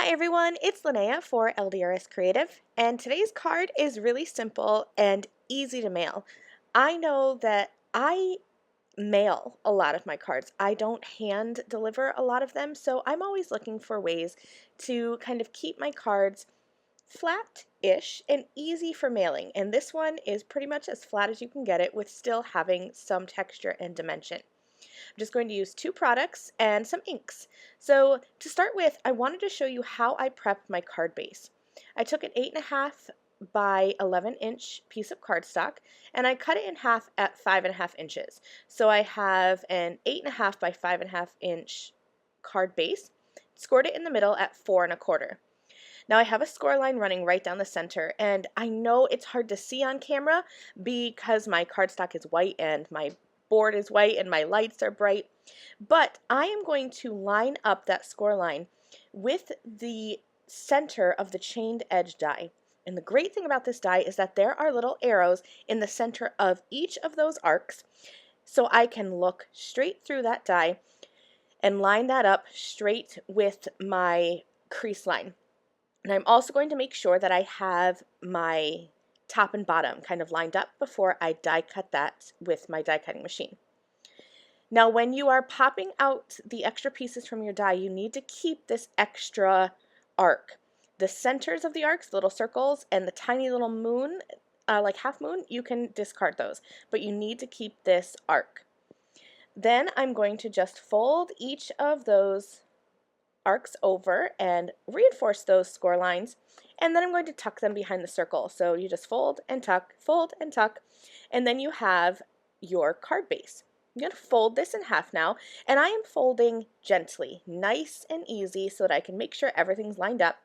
Hi everyone, it's Lynnea for LDRS Creative, and today's card is really simple and easy to mail. I know that I mail a lot of my cards. I don't hand deliver a lot of them, so I'm always looking for ways to kind of keep my cards flat-ish and easy for mailing, and this one is pretty much as flat as you can get it with still having some texture and dimension. I'm just going to use two products and some inks. So to start with, I wanted to show you how I prep my card base. I took an 8.5 by 11-inch piece of cardstock and I cut it in half at 5.5 inches. So I have an 8.5 by 5.5 inch card base, scored it in the middle at 4.25. Now I have a score line running right down the center, and I know it's hard to see on camera because my cardstock is white and my board is white and my lights are bright, but I am going to line up that score line with the center of the chained edge die. And the great thing about this die is that there are little arrows in the center of each of those arcs, so I can look straight through that die and line that up straight with my crease line. And I'm also going to make sure that I have my top and bottom kind of lined up before I die cut that with my die cutting machine. Now when you are popping out the extra pieces from your die, you need to keep this extra arc. The centers of the arcs, little circles, and the tiny little moon, like half moon, you can discard those, but you need to keep this arc. Then I'm going to just fold each of those arcs over and reinforce those score lines, and then I'm going to tuck them behind the circle. So you just fold, and tuck, and then you have your card base. I'm going to fold this in half now, and I am folding gently, nice and easy, so that I can make sure everything's lined up.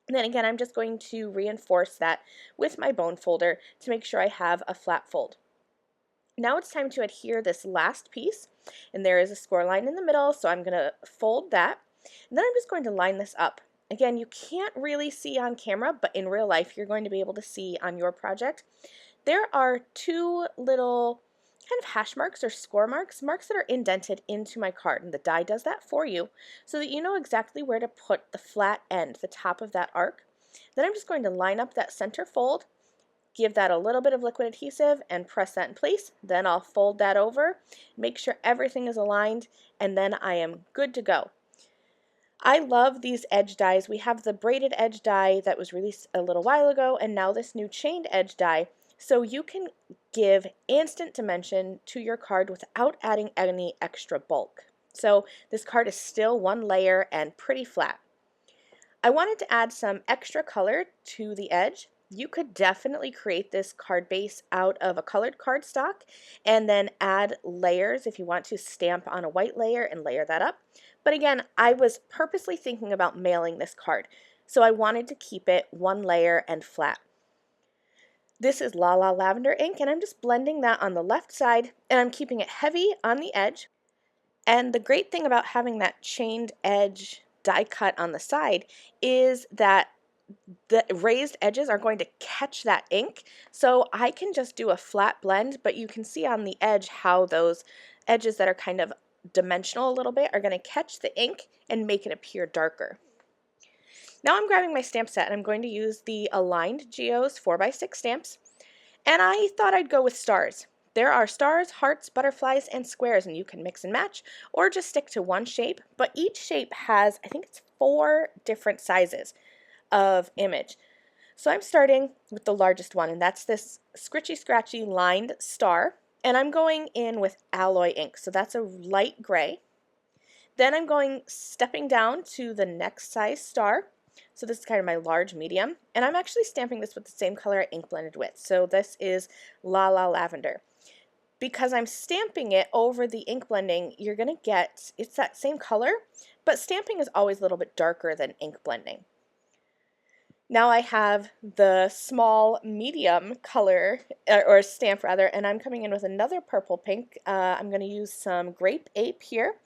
And then again, I'm just going to reinforce that with my bone folder to make sure I have a flat fold. Now it's time to adhere this last piece, and there is a score line in the middle, so I'm going to fold that. And then I'm just going to line this up. Again, you can't really see on camera, but in real life you're going to be able to see on your project. There are two little kind of hash marks or score marks that are indented into my card, and the die does that for you so that you know exactly where to put the flat end, the top of that arc. Then I'm just going to line up that center fold, give that a little bit of liquid adhesive, and press that in place. Then I'll fold that over, make sure everything is aligned, and then I am good to go. I love these edge dies. We have the braided edge die that was released a little while ago, and now this new chained edge die. So you can give instant dimension to your card without adding any extra bulk. So this card is still one layer and pretty flat. I wanted to add some extra color to the edge. You could definitely create this card base out of a colored cardstock and then add layers if you want to stamp on a white layer and layer that up. But again, I was purposely thinking about mailing this card, so I wanted to keep it one layer and flat. This is La La Lavender ink, and I'm just blending that on the left side, and I'm keeping it heavy on the edge. And the great thing about having that chained edge die cut on the side is that the raised edges are going to catch that ink, so I can just do a flat blend, but you can see on the edge how those edges that are kind of dimensional a little bit are going to catch the ink and make it appear darker. Now I'm grabbing my stamp set, and I'm going to use the Aligned Geos 4x6 stamps, and I thought I'd go with stars. There are stars, hearts, butterflies, and squares, and you can mix and match or just stick to one shape, but each shape has, I think it's 4 different sizes of image. So I'm starting with the largest one, and that's this scritchy scratchy lined star, and I'm going in with alloy ink, so that's a light gray. Then I'm stepping down to the next size star, so this is kind of my large medium, and I'm actually stamping this with the same color I ink blended with, so this is La La Lavender. Because I'm stamping it over the ink blending, you're going to get, it's that same color, but stamping is always a little bit darker than ink blending. Now I have the small medium color, or stamp rather, and I'm coming in with another purple pink. I'm going to use some Grape Ape here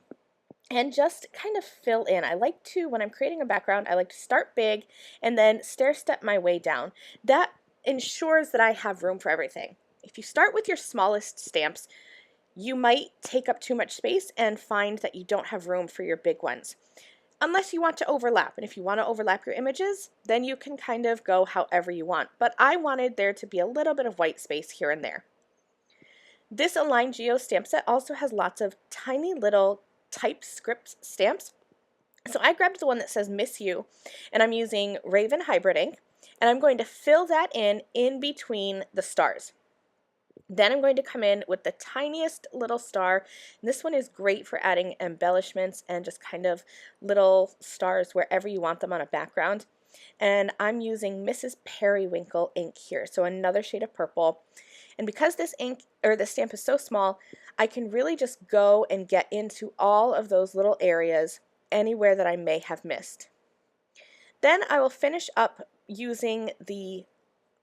and just kind of fill in. I like to, when I'm creating a background, I like to start big and then stair step my way down. That ensures that I have room for everything. If you start with your smallest stamps, you might take up too much space and find that you don't have room for your big ones. unless you want to overlap. And if you want to overlap your images, then you can kind of go however you want. But I wanted there to be a little bit of white space here and there. This Align Geo stamp set also has lots of tiny little typescript stamps. So I grabbed the one that says Miss You, and I'm using Raven Hybrid ink, and I'm going to fill that in between the stars. Then I'm going to come in with the tiniest little star. And this one is great for adding embellishments and just kind of little stars wherever you want them on a background. And I'm using Mrs. Periwinkle ink here, so another shade of purple. And because this ink or the stamp is so small, I can really just go and get into all of those little areas anywhere that I may have missed. Then I will finish up using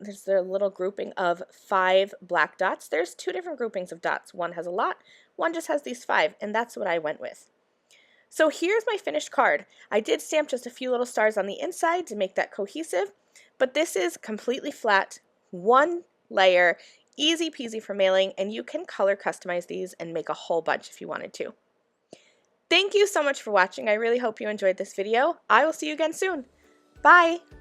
there's their little grouping of 5 black dots. There's 2 different groupings of dots. One has a lot, one just has these 5, and that's what I went with. So here's my finished card. I did stamp just a few little stars on the inside to make that cohesive, but this is completely flat, one layer, easy peasy for mailing, and you can color customize these and make a whole bunch if you wanted to. Thank you so much for watching. I really hope you enjoyed this video. I will see you again soon. Bye!